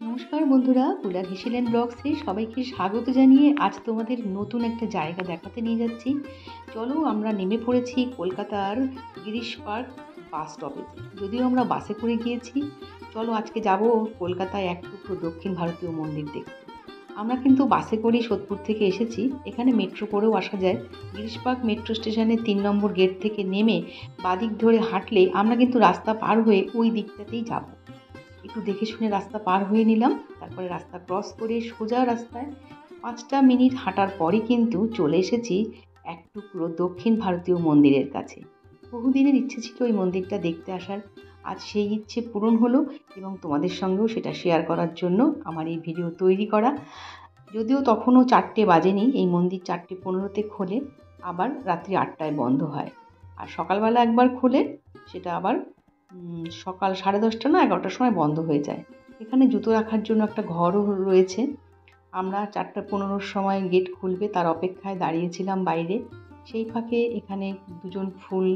নমস্কার বন্ধুরা, কুলার হেসেলেন ব্লগসে সবাইকে স্বাগত জানিয়ে আজ তোমাদের নতুন একটা জায়গা দেখাতে নিয়ে যাচ্ছি। চলো, আমরা নেমে পড়েছি কলকাতার গিরিশ পার্ক বাস স্টপে। যদিও আমরা বাসে করে গিয়েছি, চলো আজকে যাব কলকাতায় এক টুকরো দক্ষিণ ভারতীয় মন্দির দেখতে। আমরা কিন্তু বাসে করেই সোদপুর থেকে এসেছি। এখানে মেট্রো করেও আসা যায়। গিরিশ পার্ক মেট্রো স্টেশনের 3 নম্বর গেট থেকে নেমে বাদিক ধরে হাঁটলে আমরা কিন্তু রাস্তা পার হয়ে ওই দিকটাতেই যাব। একটু দেখে শুনে রাস্তা পার হয়ে নিলাম, তারপরে রাস্তা ক্রস করে সোজা রাস্তায় 5টা মিনিট হাঁটার পরে কিন্তু চলে এসেছি এক টুকরো দক্ষিণ ভারতীয় মন্দিরের কাছে। বহুদিনের ইচ্ছে ছিল ওই মন্দিরটা দেখতে আসার, আজ সেই ইচ্ছে পূরণ হলো এবং তোমাদের সঙ্গেও সেটা শেয়ার করার জন্য আমার এই ভিডিও তৈরি করা। যদিও তখনও 4টে বাজেনি, এই মন্দির 4:15-তে খোলে, আবার রাত্রি 8টায় বন্ধ হয়। আর সকালবেলা একবার খোলে, সেটা আবার সকাল 10:30 না 11টার সময় বন্ধ হয়ে যায়। এখানে জুতো রাখার জন্য একটা ঘরও রয়েছে। আমরা 4:15-র সময় গেট খুলবে তার অপেক্ষায় দাঁড়িয়েছিলাম বাইরে। সেই ফাঁকে এখানে দুজন ফুল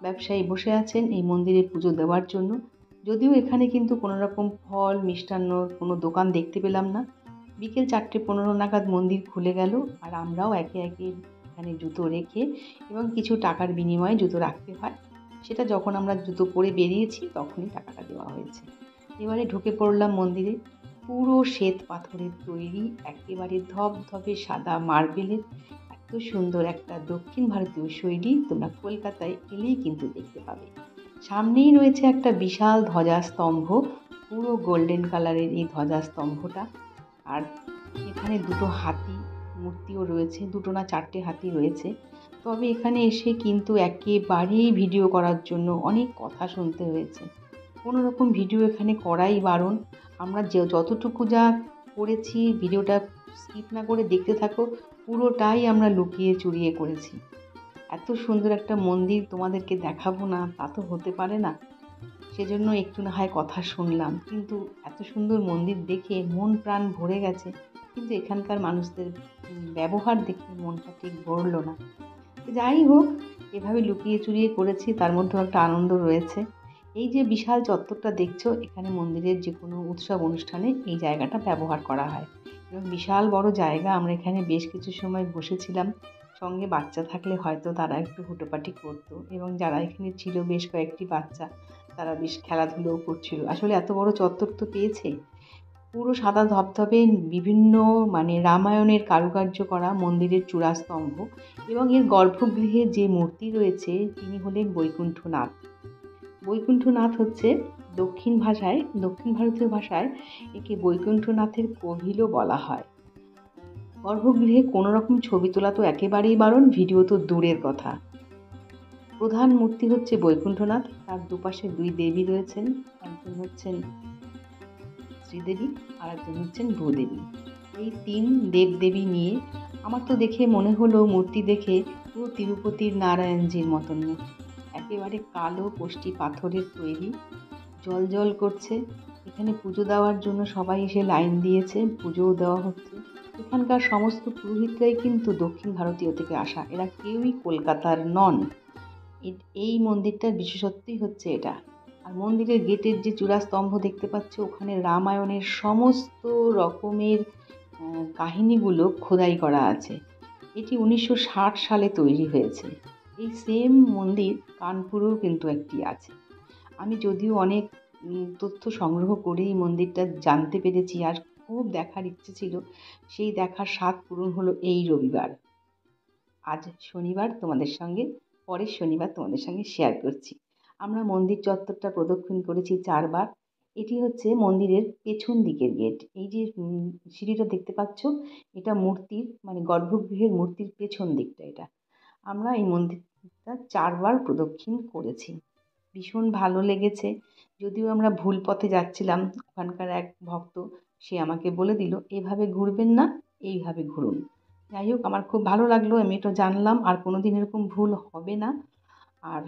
ব্যবসায়ী বসে আছেন এই মন্দিরে পুজো দেওয়ার জন্য। যদিও এখানে কিন্তু কোনো রকম ফল মিষ্টান্নর কোনো দোকান দেখতে পেলাম না। বিকেল 4:15 নাগাদ মন্দির খুলে গেল, আর আমরাও একে একে এখানে জুতো রেখে এবং কিছু টাকার বিনিময়ে জুতো রাখতে হয়, সেটা যখন আমরা জুতো পরে বেরিয়েছি তখনই টাকাটা দেওয়া হয়েছে। এবারে ঢুকে পড়লাম মন্দিরে। পুরো শ্বেত পাথরের তৈরি, একেবারে ধবধবে সাদা মার্বেলের। এত সুন্দর একটা দক্ষিণ ভারতীয় শৈলী তোমরা কলকাতায় এলেই কিন্তু দেখতে পাবে। সামনেই রয়েছে একটা বিশাল ধ্বজাস্তম্ভ, পুরো গোল্ডেন কালারের এই ধ্বজাস্তম্ভটা। আর এখানে দুটো হাতি মূর্তিও রয়েছে, দুটো না 4টে হাতি রয়েছে। তবে এখানে এসে কিন্তু একেবারেই ভিডিও করার জন্য অনেক কথা শুনতে হয়েছে। কোনো রকম ভিডিও এখানে করাই বারণ। আমরা যতটুকু যা করেছি, ভিডিওটা স্কিপ না করে দেখতে থাকো, পুরোটাই আমরা লুকিয়ে চুরিয়ে করেছি। এত সুন্দর একটা মন্দির তোমাদেরকে দেখাবো না তা তো হতে পারে না, সেজন্য একটু না হয় কথা শুনলাম, কিন্তু এত সুন্দর মন্দির দেখে মন প্রাণ ভরে গেছে। কিন্তু এখানকার মানুষদের ব্যবহার দেখে মনটা ঠিক ভরল না। যাই হোক, এভাবে লুকিয়ে চুরিয়ে করেছি, তার মধ্যেও একটা আনন্দ রয়েছে। এই যে বিশাল চত্বরটা দেখছো, এখানে মন্দিরের যে কোনো উৎসব অনুষ্ঠানে এই জায়গাটা ব্যবহার করা হয় এবং বিশাল বড় জায়গা। আমরা এখানে বেশ কিছু সময় বসেছিলাম। সঙ্গে বাচ্চা থাকলে হয়তো তারা একটু হুটোপাটি করতো, এবং যারা এখানে ছিল বেশ কয়েকটি বাচ্চা, তারা বেশ খেলাধুলোও করছিল। আসলে এত বড় চত্বর তো পেয়েছে। পুরো সাদা ধবধবে বিভিন্ন রামায়ণের কারুকার্য করা মন্দিরের চূড়াস্তম্ভ, এবং এর গর্ভগৃহে যে মূর্তি রয়েছে তিনি হলেন বৈকুণ্ঠনাথ। বৈকুণ্ঠনাথ হচ্ছে দক্ষিণ ভারতীয় ভাষায় একে বৈকুণ্ঠনাথের কোভিলও বলা হয়। গর্ভগৃহে কোনো রকম ছবি তোলা তো একেবারেই বারণ, ভিডিও তো দূরের কথা। প্রধান মূর্তি হচ্ছে বৈকুণ্ঠনাথ, তার দুপাশে 2 দেবী রয়েছেন, একজন হচ্ছেন শ্রীদেবী আর একজন হচ্ছেন ভূদেবী। এই 3 দেবদেবী নিয়ে আমার তো দেখে মনে হলো, মূর্তি দেখে পুরো তিরুপতির নারায়ণজির মতন মূর্তি। একেবারে কালো কষ্টি পাথরের তৈরি, জ্বলজ্বল করছে। এখানে পুজো দেওয়ার জন্য সবাই এসে লাইন দিয়েছে, পুজোও দেওয়া হচ্ছে। এখানকার সমস্ত পুরোহিতরাই কিন্তু দক্ষিণ ভারতীয় থেকে আসা, এরা কেউই কলকাতার নন। এই মন্দিরটার বিশেষত্বই হচ্ছে এটা। আর মন্দিরের গেটের যে চূড়াস্তম্ভ দেখতে পাচ্ছ, ওখানে রামায়ণের সমস্ত রকমের কাহিনীগুলো খোদাই করা আছে। এটি 1960 সালে তৈরি হয়েছে। এই সেম মন্দির কানপুরেও কিন্তু একটি আছে। আমি যদিও অনেক তথ্য সংগ্রহ করে এই মন্দিরটা জানতে পেরেছি, আর খুব দেখার ইচ্ছে ছিল, সেই দেখার স্বাদ পূরণ হলো এই রবিবার। আজ শনিবার, পরের শনিবার তোমাদের সঙ্গে শেয়ার করছি। আমরা মন্দির চত্বরটা প্রদক্ষিণ করেছি 4 বার। এটি হচ্ছে মন্দিরের পেছন দিকের গেট। এই যে সিঁড়িটা দেখতে পাচ্ছ, এটা মূর্তির গর্ভগৃহের মূর্তির পেছন দিকটা এটা। আমরা এই মন্দিরটা 4 বার প্রদক্ষিণ করেছি। ভীষণ ভালো লেগেছে। যদিও আমরা ভুল পথে যাচ্ছিলাম, ওখানকার এক ভক্ত সে আমাকে বলে দিল, এভাবে ঘুরবেন না, এইভাবে ঘুরুন। যাই হোক, আমার খুব ভালো লাগলো, আমি এটা জানলাম আর কোনোদিন এরকম ভুল হবে না। আর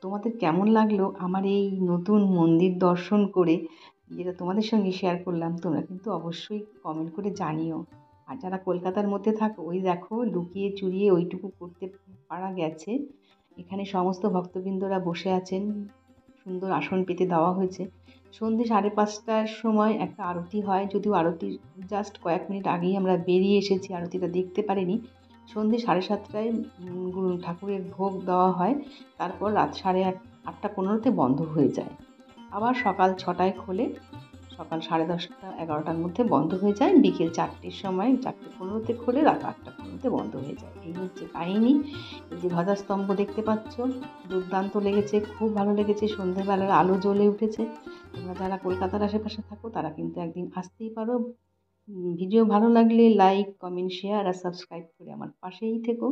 তোমাদের কেমন লাগলো আমার এই নতুন মন্দির দর্শন করে, যেটা তোমাদের সঙ্গে শেয়ার করলাম, তোমরা কিন্তু অবশ্যই কমেন্ট করে জানিও। আর যারা কলকাতার মধ্যে থাকো, ওই দেখো লুকিয়ে চুরিয়ে ওইটুকু করতে পারা গেছে। এখানে সমস্ত ভক্তবৃন্দরা বসে আছেন, সুন্দর আসন পেতে দেওয়া হয়েছে। সন্ধ্যে 5:30টার সময় একটা আরতি হয়, যদিও আরতির জাস্ট কয়েক মিনিট আগেই আমরা বেরিয়ে এসেছি, আরতিটা দেখতে পারিনি। সন্ধ্যে 7:30টায় ঠাকুরের ভোগ দেওয়া হয়, তারপর রাত 8:30-8:15তে বন্ধ হয়ে যায়। আবার সকাল 6টায় খোলে, সকাল 10:30 11টার মধ্যে বন্ধ হয়ে যায়, বিকেল 4টের সময় 4:15তে খোলে, রাত 8:15তে বন্ধ হয়ে যায়। এই হচ্ছে কাহিনী। এই যে ধ্বজাস্তম্ভ দেখতে পাচ্ছ, দুর্দান্ত লেগেছে, খুব ভালো লেগেছে। সন্ধ্যেবেলার আলো জ্বলে উঠেছে। তোমরা যারা কলকাতার আশেপাশে থাকো তারা কিন্তু একদিন আসতেই পারো। ভিডিও ভালো লাগলে লাইক, কমেন্ট, শেয়ার আর সাবস্ক্রাইব করে আমার পাশেই থেকো।